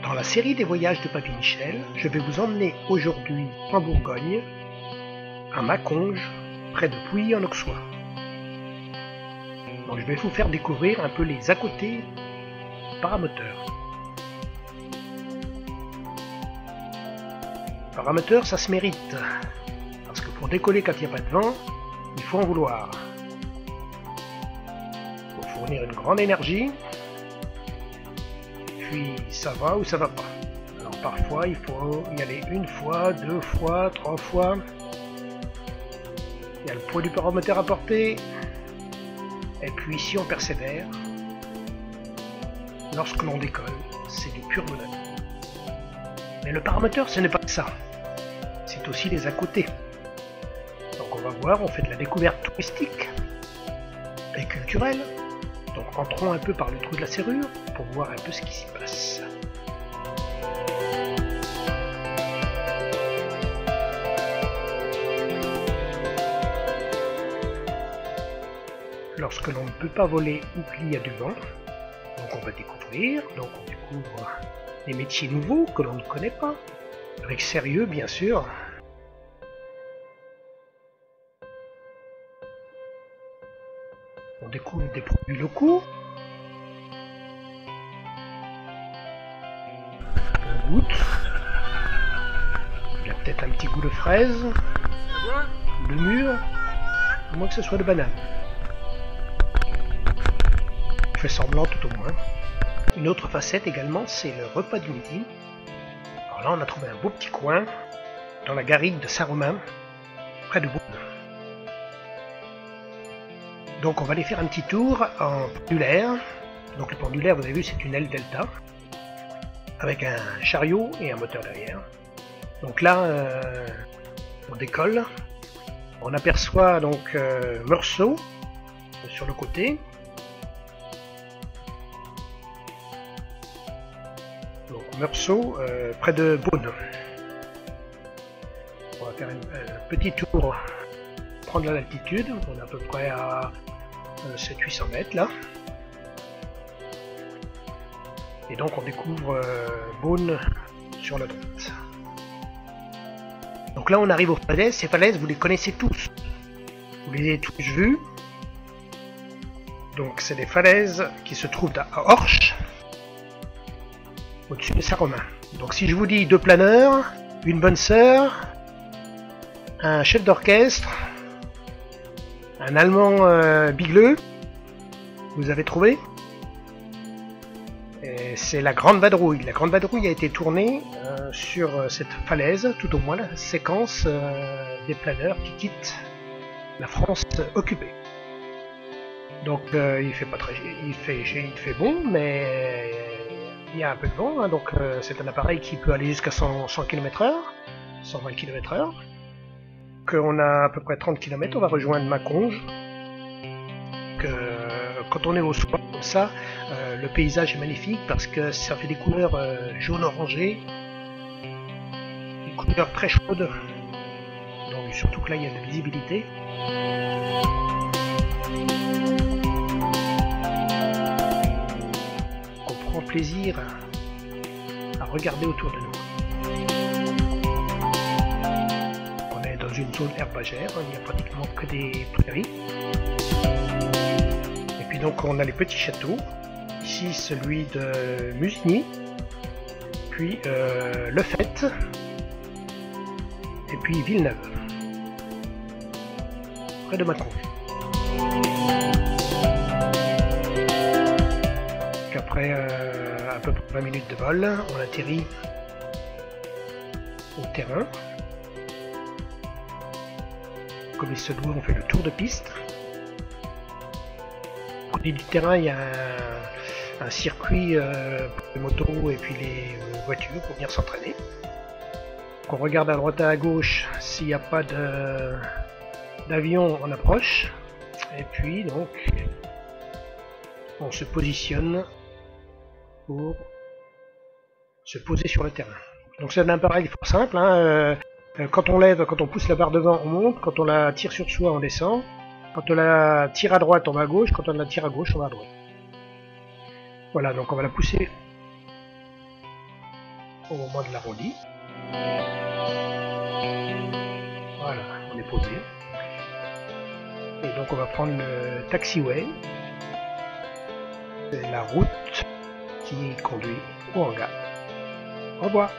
Dans la série des voyages de Papy Michel, je vais vous emmener aujourd'hui en Bourgogne, à Maconge, près de Pouilly-en-Auxois. Donc je vais vous faire découvrir un peu les à-côté paramoteurs. Paramoteur, ça se mérite, parce que pour décoller quand il n'y a pas de vent, il faut en vouloir. Il faut fournir une grande énergie, puis ça va ou ça va pas. Alors parfois il faut y aller une fois, deux fois, trois fois. Il y a le poids du paramoteur à porter, et puis si on persévère, lorsque l'on décolle, c'est du pur bonheur. Mais le paramoteur, ce n'est pas que ça. C'est aussi les à-côté. Donc on va voir, on fait de la découverte touristique et culturelle. Donc entrons un peu par le trou de la serrure pour voir un peu ce qui s'y passe. Lorsque l'on ne peut pas voler ou qu'il y a du vent, donc on va découvrir, donc on découvre des métiers nouveaux que l'on ne connaît pas, avec sérieux bien sûr. On découvre des produits locaux. On goûte. Il y a peut-être un petit goût de fraise, de mûre, à moins que ce soit de banane. Je fais semblant tout au moins. Une autre facette également, c'est le repas du midi. Alors là, on a trouvé un beau petit coin dans la garrigue de Saint-Romain, près de Beaune. Donc on va aller faire un petit tour en pendulaire. Donc le pendulaire, vous avez vu, c'est une aile delta, avec un chariot et un moteur derrière. Donc là, on décolle. On aperçoit donc Meursault sur le côté. Donc Meursault, près de Beaune. On va faire un petit tour, prendre l'altitude. On est à peu près à 700-800 mètres là. Et donc on découvre Beaune sur la droite. Donc là on arrive aux falaises. Ces falaises, vous les connaissez tous. Vous les avez tous vues. Donc c'est des falaises qui se trouvent à Orche, au-dessus de Saint-Romain. Donc si je vous dis deux planeurs, une bonne sœur, un chef d'orchestre, un allemand bigleux, vous avez trouvé? C'est la Grande Vadrouille. La Grande Vadrouille a été tournée sur cette falaise, tout au moins la séquence des planeurs qui quittent la France occupée. Donc il fait pas très, il fait bon, mais il y a un peu de vent, hein, donc c'est un appareil qui peut aller jusqu'à 100 km/h, 120 km/h. On a à peu près 30 km, on va rejoindre Maconge. Quand on est au soir comme ça, le paysage est magnifique parce que ça fait des couleurs jaune-orangé, des couleurs très chaudes, donc surtout que là il y a de la visibilité. On prend plaisir à regarder autour de nous. Dans une zone herbagère, il n'y a pratiquement que des prairies. Et puis donc on a les petits châteaux, ici celui de Musigny, puis Le Fait, et puis Villeneuve, près de Mâcon. Après à peu près 20 minutes de vol, on atterrit au terrain. Comme il se doit, on fait le tour de piste. À côté du terrain, il y a un circuit pour les motos et puis les voitures pour venir s'entraîner. On regarde à droite et à gauche s'il n'y a pas d'avion en approche. Et puis donc, on se positionne pour se poser sur le terrain. Donc c'est un appareil fort simple, hein, quand on lève, quand on pousse la barre devant, on monte. Quand on la tire sur soi, on descend. Quand on la tire à droite, on va à gauche. Quand on la tire à gauche, on va à droite. Voilà, donc on va la pousser au moment de l'arrondi. Voilà, on est posé. Et donc on va prendre le taxiway. C'est la route qui conduit au hangar. Au revoir.